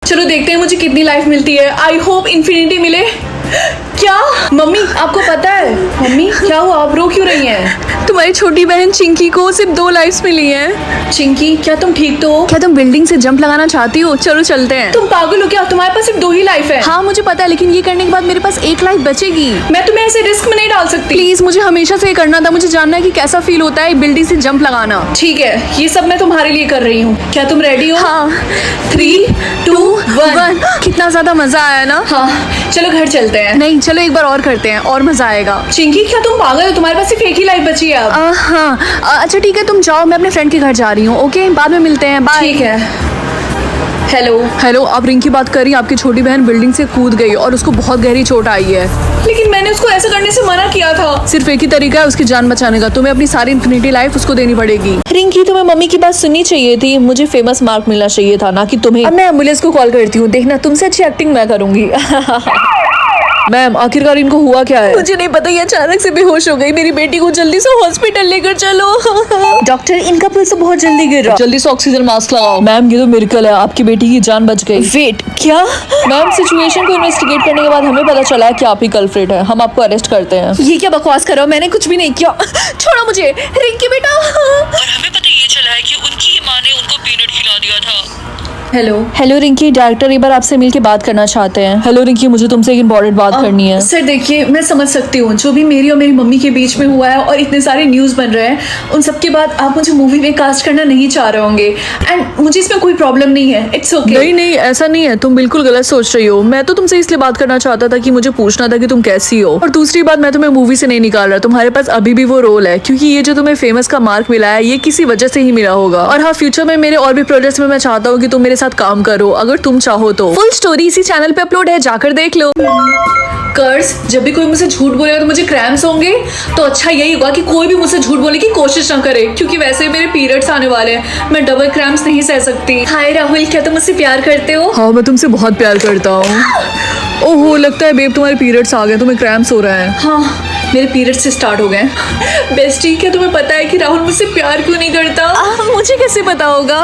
चलो देखते हैं मुझे कितनी लाइफ मिलती है। आई होप इन्फिनिटी मिले। क्या मम्मी आपको पता है? मम्मी क्या हुआ, आप रो क्यों रही हैं? तुम्हारी छोटी बहन चिंकी को सिर्फ 2 लाइफ्स मिली हैं। चिंकी क्या तुम ठीक तो हो? क्या तुम बिल्डिंग से जंप लगाना चाहती हो? चलो चलते हैं। तुम पागल हो क्या? तुम्हारे पास सिर्फ 2 ही लाइफ है। हाँ मुझे पता है, लेकिन ये करने के बाद मेरे पास 1 लाइफ बचेगी। मैं तुम्हें ऐसे रिस्क में नहीं डाल सकती। प्लीज, मुझे हमेशा से ये करना था। मुझे जानना है कि कैसा फील होता है बिल्डिंग से जंप लगाना। ठीक है, ये सब मैं तुम्हारे लिए कर रही हूँ। क्या तुम रेडी हो? हाँ 3, 2, 1। कितना ज्यादा मजा आया ना। हाँ चलो घर चलते हैं। नहीं चलो एक बार और करते हैं, और मजा आएगा। चिंकी क्या तुम पागल हो? तुम्हारे पास सिर्फ 1 ही लाइफ बची है अब। हाँ अच्छा ठीक है, तुम जाओ, मैं अपने फ्रेंड के घर जा रही हूँ। ओके बाद में मिलते हैं, बाय। ठीक है। हेलो हेलो, आप रिंग की बात कर रही हैं? आपकी छोटी बहन बिल्डिंग से कूद गई और उसको बहुत गहरी चोट आई है। लेकिन मैंने उसको ऐसा करने से मना किया था। सिर्फ एक ही तरीका है उसकी जान बचाने का। तुम्हें अपनी सारी इन्फिनिटी लाइफ उसको देनी पड़ेगी। रिंकी तुम्हें मम्मी की बात सुननी चाहिए थी। मुझे फेमस मार्क मिलना चाहिए था, ना कि तुम्हें। अब मैं एम्बुलेंस को कॉल करती हूँ, देखना तुमसे अच्छी एक्टिंग मैं करूंगी। मैम आखिरकार इनको हुआ क्या है? मुझे नहीं पता, ये अचानक से बेहोश हो गई। मेरी बेटी को जल्दी से हॉस्पिटल लेकर चलो। डॉक्टर इनका पल्स तो बहुत जल्दी गिर रहा। जल्दी से ऑक्सीजन मास्क लगाओ। मैम ये तो मिरेकल है, आपकी बेटी की जान बच गई। वेट क्या? मैम सिचुएशन को इन्वेस्टिगेट करने के बाद हमें पता चला है कि आप ही कल्प्रिट है। हम आपको अरेस्ट करते हैं। ये क्या बकवास कर रहे हो? मैंने कुछ भी नहीं किया। छोड़ो मुझे। रिंकी बेटा। और हमें पता ये चला है कि उनकी माँ ने उनको पीनट खिला दिया था। हेलो हेलो रिंकी, डायरेक्टर एक बार आपसे मिलके बात करना चाहते हैं। हेलो रिंकी, मुझे तुमसे एक इम्पोर्टेंट बात करनी है। सर देखिए, मैं समझ सकती हूँ जो भी मेरी और मेरी मम्मी के बीच में हुआ है और इतने सारे न्यूज़ बन रहे हैं, उन सब के बाद आप मुझे मूवी में कास्ट करना नहीं चाह रहे होंगे। एंड मुझे इसमें कोई प्रॉब्लम नहीं है, इट्स ओके। नहीं नहीं ऐसा नहीं है, तुम बिल्कुल गलत सोच रही हो। मैं तो तुमसे इसलिए बात करना चाहता था कि मुझे पूछना था कि तुम कैसी हो। और दूसरी बात, मैं तुम्हें मूवी से नहीं निकाल रहा, तुम्हारे पास अभी भी वो रोल है, क्योंकि ये जो तुम्हें फेमस का मार्क मिला है ये किसी वजह से ही मिला होगा। और हाँ, फ्यूचर में मेरे और भी प्रोजेक्ट्स में मैं चाहता हूँ कि तुम मेरे साथ काम करो, अगर तुम चाहो तो। फुल स्टोरी इसी चैनल पे अपलोड है, जाकर देख लो। कर्स, जब भी कोई मुझसे झूठ बोलेगा तो मुझे क्रैम्स होंगे, तो अच्छा यही होगा कि कोई भी मुझसे झूठ बोलने की कोशिश ना करे, क्योंकि वैसे ही मेरे पीरियड्स आने वाले हैं। मैं डबल क्रैम्स नहीं सह सकती। हाय राहुल, क्या तुम मुझसे प्यार करते हो? हाँ मैं तुमसे बहुत प्यार करता हूँ। ओहो लगता है बेब तुम्हारे पीरियड्स आ गए, तुम्हें क्रैम्प्स हो रहा है। हाँ मेरे पीरियड्स से स्टार्ट हो गए। बेस्टी, क्या तुम्हें पता है कि राहुल मुझसे प्यार क्यों नहीं करता? मुझे कैसे पता होगा?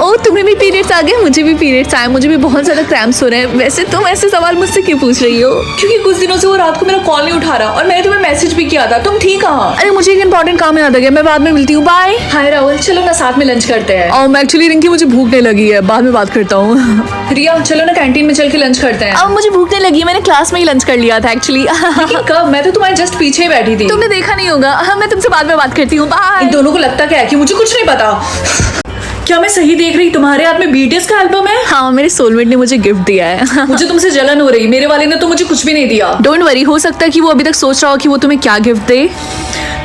ओ तुम्हें भी पीरियड्स आ गए? मुझे भी पीरियड्स आए, मुझे भी बहुत ज्यादा क्रैम्प्स हो रहे हैं। वैसे तुम ऐसे सवाल मुझसे क्यों पूछ रही हो? क्योंकि कुछ दिनों से वो रात को मेरा कॉल नहीं उठा रहा और मैंने तुम्हें मैसेज भी किया था। तुम ठीक कहाँ? अरे मुझे एक इंपॉर्टेंट काम याद आ गया, मैं बाद में मिलती हूँ, बाय। हाय राहुल, चलो ना साथ में लंच करते हैं। एक्चुअली रिंकी मुझे भूख नहीं लगी है, बाद में बात करता हूँ। रिया चलो ना कैंटीन में चल के लंच करते हैं। अब मुझे भूख नहीं लगी, मैंने क्लास में ही लंच कर लिया था एक्चुअली। लेकिन कब? मैं तो तुम्हारे जस्ट पीछे ही बैठी थी। तुमने देखा नहीं होगा। हाँ मैं तुमसे बाद में बात करती हूँ, बाय। इन दोनों को लगता क्या है कि मुझे कुछ नहीं पता। क्या मैं सही देख रही? तुम्हारे हाथ में बीटीएस का एल्बम है? हाँ मेरे सोलमेट ने मुझे गिफ्ट दिया है। मुझे तुमसे जलन हो रही, मेरे वाले ने तो मुझे कुछ भी नहीं दिया। डोंट वरी, हो सकता है कि वो अभी तक सोच रहा हो कि वो तुम्हें क्या गिफ्ट दे।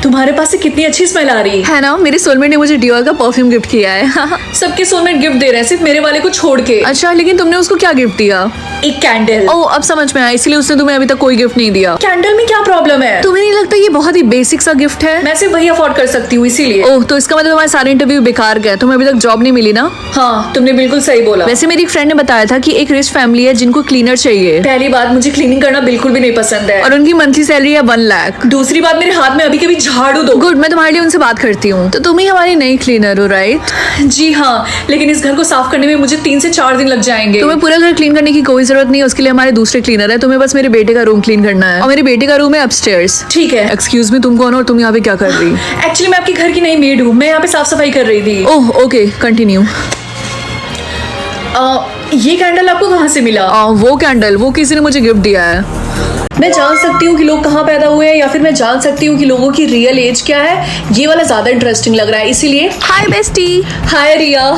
तुम्हारे पास से कितनी अच्छी स्मेल आ रही है ना, मेरे सोलमेट ने मुझे डियोर का परफ्यूम गिफ्ट किया है। सबके सोलमेट गिफ्ट दे रहे हैं, सिर्फ मेरे वाले को छोड़ के। अच्छा लेकिन तुमने उसको क्या गिफ्ट दिया? एक कैंडल। ओह अब समझ में आया, इसलिए उसने तुम्हें अभी तक कोई गिफ्ट नहीं दिया। कैंडल में क्या प्रॉब्लम है? तुम्हें नहीं लगता ये बहुत ही बेसिक सा गिफ्ट है? मैं सिर्फ वही अफोर्ड कर सकती हूँ, इसीलिए। ओह तो इसका मतलब तुम्हारे सारे इंटरव्यू बेकार गए, तुम्हें अभी तक जॉब नहीं मिली ना? हाँ तुमने बिल्कुल सही बोला। वैसे मेरी एक फ्रेंड ने बताया था कि एक रिच फैमिली है जिनको क्लीनर चाहिए। पहली बात, मुझे क्लीनिंग करना बिल्कुल भी नहीं पसंद है। और उनकी मंथली सैलरी है 1 लाख। दूसरी बात, मेरे हाथ में अभी कभी झाड़ू दो। गुड, मैं तुम्हारे लिए उनसे बात करती हूँ। तो तुम ही हमारी नई क्लीनर हो, राइट? जी हाँ, लेकिन इस घर को साफ करने में मुझे 3 से 4 दिन लग जाएंगे। तुम्हें पूरा घर क्लीन करने की कोई जरूरत नहीं है, उसके लिए हमारे दूसरे क्लीनर है। तुम्हें बस मेरे बेटे का रूम क्लीन करना है, और मेरे बेटे का रूम है अपस्टेयर्स। ठीक है। एक्सक्यूज मी, तुम कौन हो और तुम यहाँ पे क्या कर रही? एक्चुअली मैं आपके घर की नई मेड हूँ, मैं यहाँ पे साफ सफाई कर रही थी। Oh okay continue. ये कैंडल आपको कहाँ से मिला? वो कैंडल वो किसी ने मुझे गिफ्ट दिया है। मैं जान सकती हूँ कि लोग कहाँ पैदा हुए हैं, या फिर मैं जान सकती हूँ कि लोगों की रियल एज क्या है? ये वाला ज्यादा इंटरेस्टिंग लग रहा है, इसीलिए। हाय बेस्टी। हाय रिया,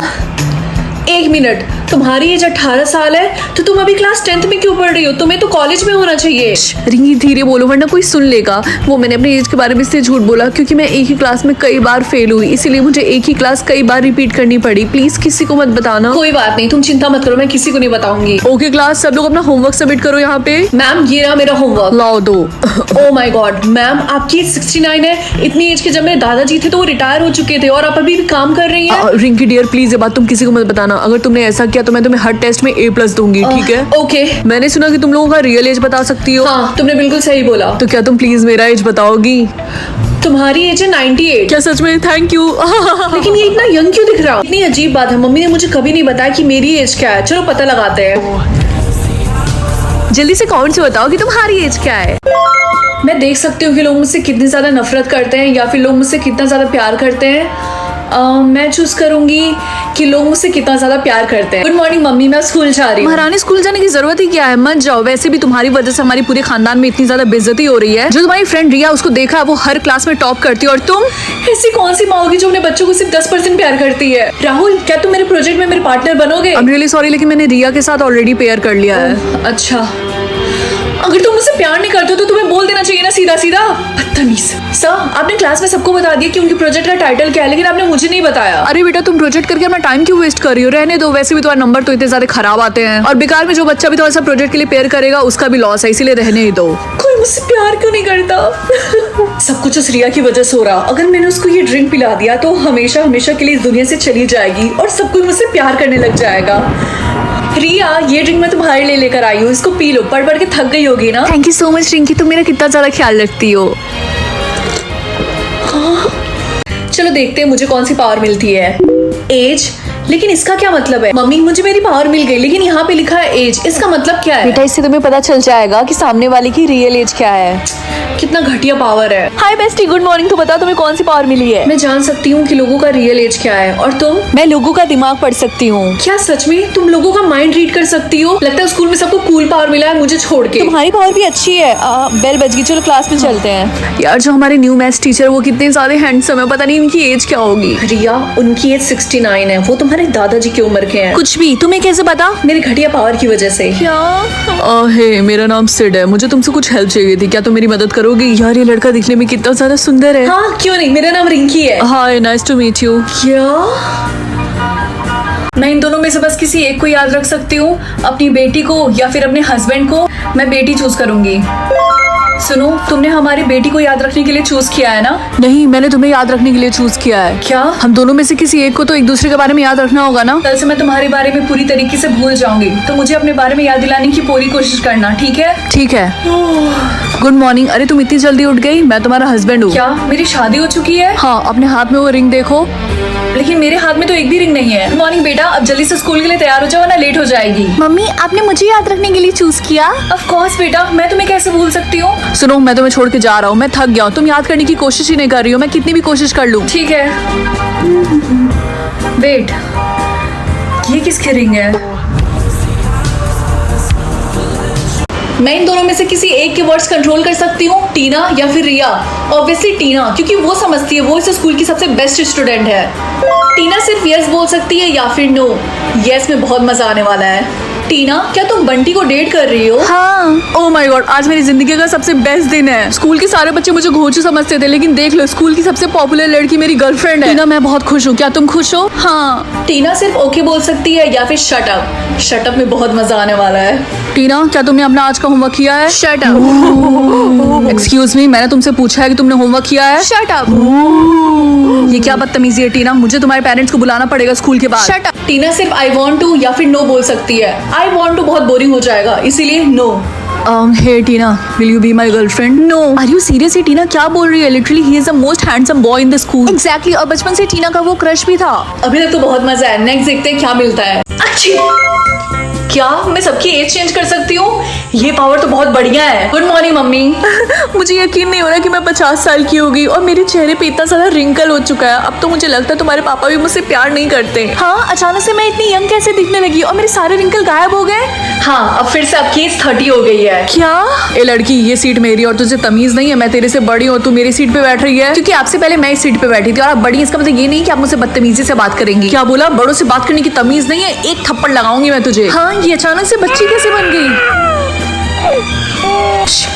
1 मिनट, तुम्हारी एज 18 साल है तो तुम अभी क्लास 10th में क्यों पढ़ रही हो? तुम्हें तो कॉलेज में होना चाहिए। रिंगी धीरे बोलो वरना कोई सुन लेगा। वो मैंने अपनी एज के बारे में इसलिए झूठ बोला क्योंकि मैं एक ही क्लास में कई बार फेल हुई, इसीलिए मुझे एक ही क्लास कई बार रिपीट करनी पड़ी। प्लीज किसी को मत बताना। कोई बात नहीं, तुम चिंता मत करो, मैं किसी को नहीं बताऊंगी। ओके क्लास, सब लोग अपना होमवर्क सबमिट करो यहाँ पे। मैम ये रहा मेरा होमवर्क। लाओ दो। ओह माय गॉड मैम, आपकी एज 69 है। इतनी एज के जब मेरे दादाजी थे तो वो रिटायर हो चुके थे और आप अभी भी काम कर रही हैं। रिंकी डियर प्लीज ये बात तुम किसी को मत बताना। अगर तुमने ऐसा किया तो मैं तुम्हें हर टेस्ट में A+ दूंगी, ठीक है? ओके। मैंने सुना कि तुम लोगों का रियल एज बता सकती हो। हाँ तुमने बिल्कुल सही बोला। तो क्या तुम प्लीज मेरा एज बताओगी? तुम्हारी एज है 98। क्या सच में? Thank you. लेकिन ये इतना यंग क्यों दिख रहा? इतनी अजीब बात है, मम्मी ने मुझे कभी नहीं बताया कि मेरी एज क्या है। चलो पता लगाते हैं। जल्दी से कमेंट से बताओ कि तुम्हारी एज क्या है। मैं देख सकती हूँ कि लोग मुझसे कितनी ज्यादा नफरत करते हैं या फिर लोग मुझसे कितना ज्यादा प्यार करते हैं। मैं चूज करूंगी कि लोग मुझसे कितना ज्यादा प्यार करते हैं। गुड मॉर्निंग मम्मी, मैं स्कूल जा रही हूँ। महारानी स्कूल जाने की जरूरत ही क्या है, मत जाओ। वैसे भी तुम्हारी वजह से हमारी पूरे खानदान में इतनी ज्यादा बेइज्जती हो रही है। जो तुम्हारी फ्रेंड रिया, उसको देखा वो हर क्लास में टॉप करती है और तुम ऐसी कौन सी माँ होगी जो अपने बच्चों को सिर्फ 10% प्यार करती है? राहुल, क्या तुम मेरे प्रोजेक्ट में मेरे पार्टनर बनोगे? आई एम रियली सॉरी, लेकिन मैंने रिया के साथ ऑलरेडी पेयर कर लिया है। अच्छा, अगर तुम मुझसे प्यार नहीं करते हो तो तुम्हें बोल देना चाहिए ना सीधा सीधा। बदतमीज। सर, आपने क्लास में सबको बता दिया कि उनके प्रोजेक्ट का टाइटल क्या है, लेकिन आपने मुझे नहीं बताया। अरे बेटा, तुम प्रोजेक्ट करके अपना टाइम क्यों वेस्ट कर रही हो? रहने दो, वैसे भी तुम्हारे नंबर तो इतने ज्यादा खराब आते हैं और बेकार में जो बच्चा भी थोड़ा सा प्रोजेक्ट के लिए पेयर करेगा उसका भी लॉस है, इसीलिए रहने ही दो। कोई मुझसे प्यार क्यों नहीं करता? सब कुछ उस रिया की वजह से हो रहा। अगर मैंने उसको ये ड्रिंक पिला दिया तो हमेशा हमेशा के लिए इस दुनिया से चली जाएगी और सब कोई मुझसे प्यार करने लग जाएगा। रिया, ये ड्रिंक मैं तुम्हारे लिए लेकर आई हूँ, इसको पी लो। पढ़ पढ़ के थक गई होगी ना। Thank you so much Rinki, तुम मेरा कितना ज्यादा ख्याल रखती हो। चलो देखते हैं मुझे कौन सी पावर मिलती है। एज, लेकिन इसका क्या मतलब है? मम्मी, मुझे मेरी पावर मिल गई, लेकिन यहाँ पे लिखा है एज, इसका मतलब क्या है? बेटा, इससे तुम्हें पता चल जाएगा कि सामने वाले की रियल एज क्या है। कितना घटिया पावर है। हाय बेस्टी, गुड मॉर्निंग। तो बताओ तुम्हें कौन सी पावर मिली है? मैं जान सकती हूँ कि लोगों का रियल एज क्या है। और तुम? मैं लोगों का दिमाग पढ़ सकती हूँ। क्या सच में तुम लोगों का माइंड रीड कर सकती हो? लगता है स्कूल में सबको कूल पावर मिला है, मुझे छोड़ के। तुम्हारी पावर भी अच्छी है। बेल बज गई, चलो क्लास में चलते हैं। यार, जो हमारे न्यू मैथ्स टीचर, वो कितने ज्यादा हैंडसम है, पता नहीं इनकी एज क्या होगी। रिया, उनकी एज 69 है। वो तुम्हारे दादाजी की उम्र के हैं। कुछ भी, तुम्हें कैसे पता? मेरी घटिया पावर की वजह से। हे, मेरा नाम सिड है, मुझे तुमसे कुछ हेल्प चाहिए थी, क्या तुम मेरी मदद करोगी? यार, ये लड़का दिखने में कितना ज्यादा सुंदर है। हाँ, क्यों नहीं, मेरा नाम रिंकी है। हाय, नाइस टू मीट यू। क्या मैं इन दोनों में से बस किसी एक को याद रख सकती हूँ? अपनी बेटी को या फिर अपने हस्बैंड को? मैं बेटी चूज करूंगी। सुनो, तुमने हमारी बेटी को याद रखने के लिए चूज किया है ना? नहीं, मैंने तुम्हें याद रखने के लिए चूज किया है। क्या? हम दोनों में से किसी एक को तो एक दूसरे के बारे में याद रखना होगा ना। कल से मैं तुम्हारे बारे में पूरी तरीके से भूल जाऊंगी, तो मुझे अपने बारे में याद दिलाने की पूरी कोशिश करना, ठीक है? ठीक है। Good morning. अरे, तुम इतनी जल्दी उठ गई? मैं तुम्हारा हस्बैंड हूँ। क्या मेरी शादी हो चुकी है? हाँ, अपने हाथ में वो रिंग देखो। लेकिन मेरे हाथ में तो एक भी रिंग नहीं है। गुड मॉर्निंग बेटा, अब जल्दी से स्कूल के लिए तैयार हो जाओ ना, लेट हो जाएगी। मम्मी, आपने मुझे याद रखने के लिए चूज किया? ऑफ कोर्स बेटा, मैं तुम्हें कैसे भूल सकती हूँ? सुनो, मैं तुम्हें छोड़ के जा रहा हूँ, मैं थक गया हूँ। तुम याद करने की कोशिश ही नहीं कर रही हो, मैं कितनी भी कोशिश कर लूँ। ठीक है। वेट, ये किसकी रिंग है? मैं इन दोनों में से किसी एक के वर्ड्स कंट्रोल कर सकती हूँ, टीना या फिर रिया। ऑब्वियसली टीना, क्योंकि वो समझती है, वो इस स्कूल की सबसे बेस्ट स्टूडेंट है। टीना सिर्फ यस बोल सकती है या फिर नो। यस में बहुत मजा आने वाला है। टीना, क्या तुम बंटी को डेट कर रही हो? हाँ। ओह माय गॉड, आज मेरी जिंदगी का सबसे बेस्ट दिन है। स्कूल के सारे बच्चे मुझे घोंचू समझते थे, लेकिन देख लो, स्कूल की सबसे पॉपुलर लड़की मेरी गर्लफ्रेंड है। टीना, मैं बहुत खुश हूँ, क्या तुम खुश हो? हाँ। टीना सिर्फ ओके बोल सकती है या फिर शट अप। शट अप में बहुत मजा आने वाला है। टीना, क्या तुमने अपना आज का होमवर्क किया है? Shut up. एक्सक्यूज मी, मैंने तुमसे पूछा है कि तुमने होमवर्क किया है? Shut up. ये क्या बदतमीजी है टीना, मुझे तुम्हारे पेरेंट्स को बुलाना पड़ेगा स्कूल के बाद। Shut up. टीना सिर्फ आई वांट टू या फिर नो बोल सकती है। आई वांट टू बहुत बोरिंग हो जाएगा, इसीलिए no. Hey Tina, will you be my girlfriend? No. Are you serious? Tina, क्या बोल रही है? Literally, he is the most handsome boy in the school. Exactly. और बचपन से टीना का वो क्रश भी था। अभी तक तो बहुत मजा है, नेक्स्ट देखते हैं क्या मिलता है। अच्छी, क्या मैं सबकी एज चेंज कर सकती हूँ? ये पावर तो बहुत बढ़िया है। Good morning mummy. मुझे यकीन नहीं हो रहा कि मैं 50 साल की हो गई और मेरे चेहरे पे इतना सारा रिंकल हो चुका है। अब तो मुझे लगता है तुम्हारे पापा भी मुझसे प्यार नहीं करते। हाँ, अचानक से मैं इतनी यंग कैसे दिखने लगी और मेरे सारे रिंकल गायब हो गए? हाँ, अब फिर से आपकी एज 30 हो गई है। क्या? ए लड़की, ये सीट मेरी और तुझे तमीज नहीं है? मैं तेरे से बड़ी हूँ, तू मेरी सीट पे बैठ रही है, क्योंकि आपसे पहले मैं इस सीट पे बैठी थी और आप बड़ी। इसका मतलब ये नहीं कि आप मुझसे बदतमीजी से बात करेंगी। क्या बोला? बड़ों से बात करने की तमीज नहीं है? एक थप्पड़ लगाऊंगी मैं तुझे। हाँ, ये अचानक से बच्ची कैसे बन गई?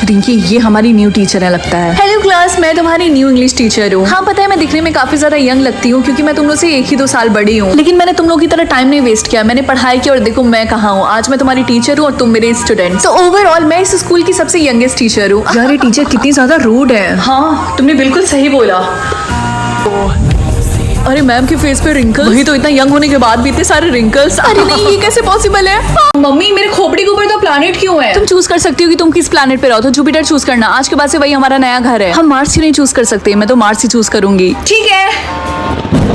रिंकी, ये हमारी न्यू टीचर है लगता है। हेलो क्लास, मैं तुम्हारी न्यू इंग्लिश टीचर हूँ। हाँ पता है, मैं दिखने में काफी ज्यादा यंग लगती हूँ क्योंकि मैं तुम लोग से 1 ही 2 साल बड़ी हूँ, लेकिन मैंने तुम लोग की तरह टाइम नहीं वेस्ट किया। मैंने पढ़ाई की और देखो मैं कहाँ हूँ। आज मैं तुम्हारी टीचर हूँ और तुम मेरे स्टूडेंट। तो ओवरऑल मैं इस स्कूल की सबसे यंगेस्ट टीचर हूँ। यार, ये टीचर कितनी ज्यादा रूड है। हाँ, तुमने बिल्कुल सही बोला। अरे मैम के फेस पे रिंकल्स, वही तो इतना यंग होने के बाद भी इतने सारे रिंकल्स। अरे नहीं, ये कैसे पॉसिबल है? मम्मी मेरे खोपड़ी के ऊपर तो प्लैनेट क्यों है? तुम चूज कर सकती हो कि तुम किस प्लेनेट पे रहो, तो जुपिटर चूज करना। आज के बाद से वही हमारा नया घर है। हम मार्स ही नहीं चूज कर सकते, मैं तो मार्स ही चूज करूंगी। ठीक है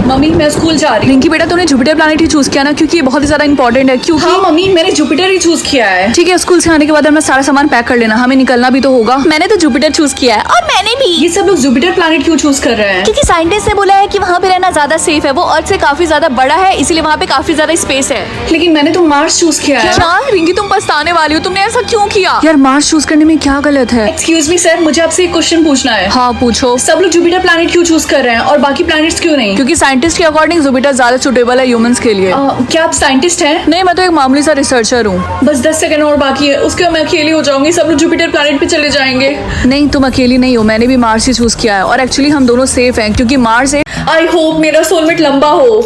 मम्मी, मैं स्कूल जा रही हूँ। रिंकी बेटा, तुमने जुपिटर प्लेनेट ही चूज किया ना, क्योंकि ये बहुत ही ज्यादा इंपॉर्टेंट है। क्योंकि हाँ मम्मी, मैंने जुपिटर ही चूज किया है। ठीक है, स्कूल से आने के बाद हमें सारा सामान पैक कर लेना, हमें निकलना भी तो होगा। मैंने तो जुपिटर चूज किया है। और मैंने भी। ये सब लोग जुपिटर प्लैनेट क्यों चूज कर रहे हैं? क्योंकि साइंटिस्ट ने बोला है कि वहाँ पे रहना ज्यादा सेफ है। वो अर्थ से काफी ज्यादा बड़ा है, इसीलिए वहाँ पे काफी ज्यादा स्पेस है। लेकिन मैंने तो मार्स चूज किया है। क्या रिंकी, तुम पछताने वाली हो, तुमने ऐसा क्यों किया? यार मार्स चूज करने में क्या गलत है? एक्सक्यूज मी सर, मुझे आपसे एक क्वेश्चन पूछना है। हाँ पूछो। सब लोग जुपिटर प्लैनेट क्यों चूज कर रहे हैं और बाकी प्लैनेट्स क्यों नहीं? क्योंकि साइंटिस्ट के अकॉर्डिंग जुपिटर ज्यादा सुटेबल है ह्यूमंस के लिए। क्या आप साइंटिस्ट हैं? नहीं, मैं तो एक मामूली सा रिसर्चर हूँ। बस 10 सेकंड और बाकी है, उसके बाद मैं अकेली हो जाऊंगी। सब लोग जुपिटर प्लैनेट पे चले जाएंगे। नहीं, तुम अकेली नहीं हो, मैंने भी मार्स ही चूज किया है। और एक्चुअली हम दोनों सेफ हैं, क्योंकि मार्स एक आई होप मेरा सोलमेट लंबा हो।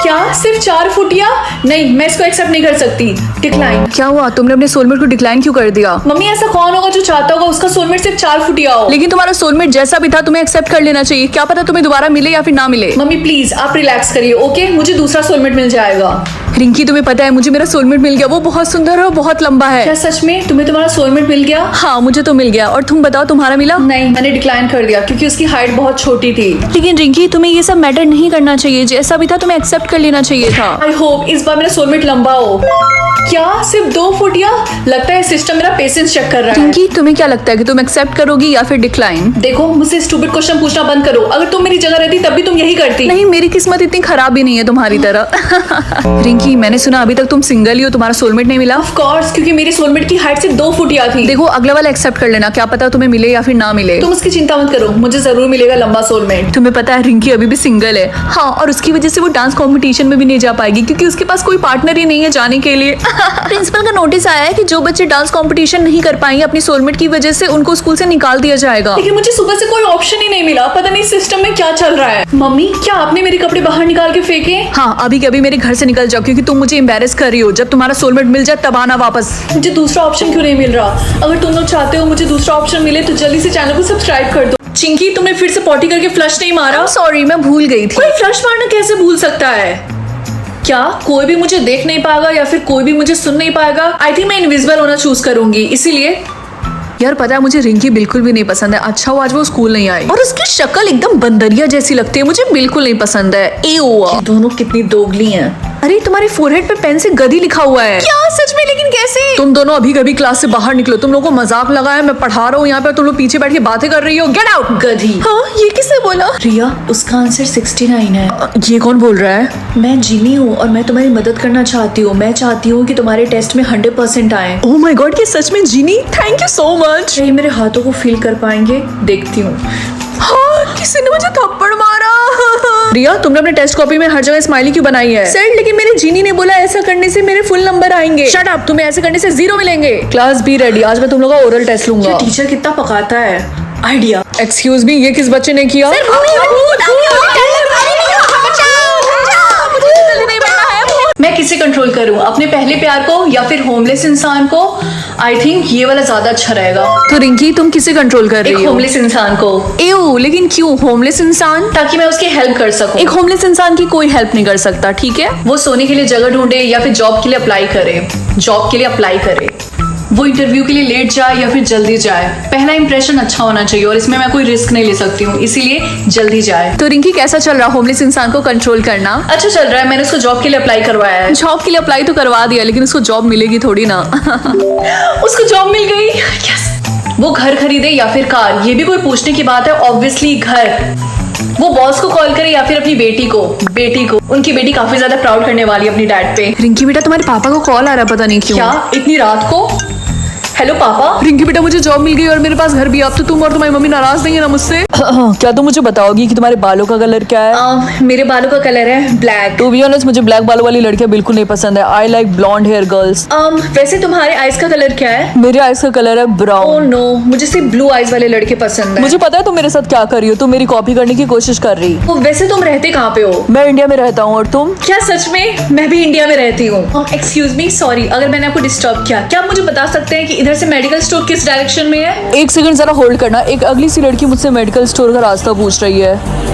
क्या सिर्फ 4 फुटिया? नहीं, मैं इसको एक्सेप्ट नहीं कर सकती। डिक्लाइन। क्या हुआ, तुमने अपने सोलमेट को डिक्लाइन क्यों कर दिया? मम्मी, ऐसा कौन होगा जो चाहता होगा उसका सोलमेट सिर्फ 4 फुटिया हो? लेकिन तुम्हारा सोलमेट जैसा भी था तुम्हें एक्सेप्ट कर लेना चाहिए। क्या पता तुम्हें दोबारा मिले या फिर ना मिले। मम्मी प्लीज आप रिलैक्स करिए, ओके? मुझे दूसरा सोलमेट मिल जाएगा। रिंकी, तुम्हें पता है मुझे मेरा सोलमेट मिल गया। वो बहुत सुंदर है और बहुत लंबा है। क्या सच में तुम्हें तुम्हारा सोलमेट मिल गया? हाँ, मुझे तो मिल गया। और तुम बताओ, तुम्हारा मिला? नहीं, मैंने डिक्लाइन कर दिया क्योंकि उसकी हाइट बहुत छोटी थी। लेकिन रिंकी, तुम्हें ये सब मैटर नहीं करना चाहिए। जैसा भी था तुम्हें एक्सेप्ट कर लेना चाहिए था। आई होप इस बार मेरा सोलमेट लंबा हो। क्या सिर्फ 2 फुटिया? लगता है सिस्टम मेरा पेशेंस चेक कर रहा है। रिंकी, तुम्हें क्या लगता है कि तुम एक्सेप्ट करोगी या फिर डिक्लाइन? देखो, मुझसे स्टूपिड क्वेश्चन पूछना बंद करो। अगर तुम मेरी जगह रहती तब भी तुम यही करती। नहीं, मेरी किस्मत इतनी खराब भी नहीं है तुम्हारी तरह। रिंकी, मैंने सुना अभी तक तुम सिंगल ही हो, तुम्हारा सोलमेट नहीं मिला। ऑफ कोर्स, क्योंकि मेरी सोलमेट की हाइट सिर्फ 2 फुटिया थी। देखो, अगला वाला एक्सेप्ट कर लेना, क्या पता तुम्हें मिले या फिर ना मिले। तुम उसकी चिंता मत करो, मुझे जरूर मिलेगा लंबा सोलमेट। तुम्हें पता है रिंकी अभी भी सिंगल है। हाँ, और उसकी वजह से वो डांस कंपटीशन में भी नहीं जा पाएगी, क्योंकि उसके पास कोई पार्टनर ही नहीं है जाने के लिए। प्रिंसिपल का नोटिस आया है कि जो बच्चे डांस कंपटीशन नहीं कर पाएंगे अपनी सोलमेट की वजह से, उनको स्कूल से निकाल दिया जाएगा। लेकिन मुझे सुबह से कोई ऑप्शन ही नहीं मिला। पता नहीं सिस्टम में क्या चल रहा है। मम्मी, क्या आपने मेरे कपड़े बाहर निकाल के फेंके? हाँ, अभी के अभी मेरे घर से निकल जाओ, क्योंकि तुम मुझे एम्बेरस कर रही हो। जब तुम्हारा सोलमेट मिल जाए तब आना वापस। मुझे दूसरा ऑप्शन क्यों नहीं मिल रहा? अगर तुम लोग चाहते हो मुझे दूसरा ऑप्शन मिले तो जल्दी से चैनल को सब्सक्राइब कर दो। चिंकी, तुमने फिर से पॉटी करके फ्लश नहीं मारा? सॉरी, मैं भूल गई थी। कोई फ्लश मारना कैसे भूल सकता है? क्या कोई भी मुझे देख नहीं पाएगा या फिर कोई भी मुझे सुन नहीं पाएगा? आई थिंक मैं इनविजिबल होना चूज करूंगी। इसीलिए यार पता है, मुझे रिंकी बिल्कुल भी नहीं पसंद है। अच्छा हुआ आज वो स्कूल नहीं आई। और उसकी शक्ल एकदम बंदरिया जैसी लगती है, मुझे बिल्कुल नहीं पसंद है। ये दोनों कितनी दोगली हैं। अरे, तुम्हारे फोरहेड पे पेन से गधी लिखा हुआ है। क्या सच में? लेकिन कैसे? तुम दोनों अभी कभी क्लास से बाहर निकलो। तुम लोगों को मजाक लगा है, मैं पढ़ा रहा हूँ यहाँ पे, तुम लोग पीछे बैठ के बातें कर रही हो। Get out. गधी। हाँ, ये किसने बोला? रिया, उसका आंसर 69 है। ये कौन बोल रहा है? मैं जिनी हूँ और मैं तुम्हारी मदद करना चाहती हूँ। मैं चाहती हूँ कि तुम्हारे टेस्ट में 100% आए। ओह माय गॉड, ये सच में genie? Thank you so much. क्या ये मेरे हाथों को फील कर पाएंगे? देखती हूँ। हाँ, किसी ने मुझे थप्पड़ मारा। रिया, तुमने अपने टेस्ट कॉपी में हर जगह स्माइली क्यों बनाई है? सर, लेकिन मेरे जीनी ने बोला ऐसा करने से मेरे फुल नंबर आएंगे। शट अप, तुम्हें ऐसे करने से 0 मिलेंगे। क्लास बी रेडी, आज मैं तुम लोगों का ओरल टेस्ट लूंगा। टीचर कितना पकाता है। आइडिया। एक्सक्यूज मी, ये किस बच्चे ने किया? मैं किसे कंट्रोल करूं, अपने पहले प्यार को या फिर होमलेस इंसान को? आई थिंक ये वाला ज्यादा अच्छा रहेगा। तो रिंकी, तुम किसे कंट्रोल कर एक रही हो? होमलेस इंसान को। एओ, लेकिन क्यों होमलेस इंसान? ताकि मैं उसकी हेल्प कर सकूं। एक होमलेस इंसान की कोई हेल्प नहीं कर सकता, ठीक है? वो सोने के लिए जगह ढूंढे या फिर जॉब के लिए अप्लाई करे। जॉब के लिए अप्लाई करे। वो इंटरव्यू के लिए लेट जाए या फिर जल्दी जाए। पहला इंप्रेशन अच्छा होना चाहिए और इसमें मैं कोई रिस्क नहीं ले सकती हूँ, इसीलिए जल्दी जाए। तो रिंकी, कैसा चल रहा होमलेस इंसान को कंट्रोल करना? अच्छा चल रहा है। मैंने उसको जॉब के लिए अप्लाई करवाया है। जॉब के लिए अप्लाई तो करवा दिया, लेकिन उसको जॉब मिलेगी थोड़ी ना। उसको जॉब मिल गई। यस। वो घर खरीदे या फिर कार, ये भी कोई पूछने की बात है? ऑब्वियसली घर। वो बॉस को कॉल करे या फिर अपनी बेटी को। उनकी बेटी काफी ज्यादा प्राउड करने वाली है अपनी डैड पे। रिंकी बेटा, तुम्हारे पापा को कॉल आ रहा है, पता नहीं क्यों। क्या इतनी रात को? हेलो पापा। रिंकी बेटा, मुझे जॉब मिल गई और मेरे पास घर भी। अब तो तुम और तुम्हारी मम्मी नाराज नहीं है ना मुझसे? क्या तुम मुझे बताओगी कि तुम्हारे बालों का कलर क्या है? मेरे बालों का कलर है ब्लैक। टू बी ऑनेस्ट, मुझे ब्लैक बालों वाली लड़कियां बिल्कुल नहीं पसंद है। I like blonde hair girls. वैसे तुम्हारे आईज का कलर क्या है? मेरे आईज का कलर है ओह ब्राउन। नो, मुझे सिर्फ ब्लू आईज वाले लड़के पसंद है। मुझे पता है तुम मेरे साथ क्या कर रही हो, तुम मेरी कॉपी करने की कोशिश कर रही। वैसे तुम रहते कहाँ पे हो? मैं इंडिया में रहता हूँ, और तुम? क्या सच में? मैं भी इंडिया में रहती हूँ। एक्सक्यूज मी, सॉरी अगर मैंने आपको डिस्टर्ब किया। क्या आप मुझे बता सकते हैं कि इधर से मेडिकल स्टोर किस डायरेक्शन में है? एक सेकंड जरा होल्ड करना। एक अगली सी लड़की मुझसे मेडिकल स्टोर का रास्ता पूछ रही है।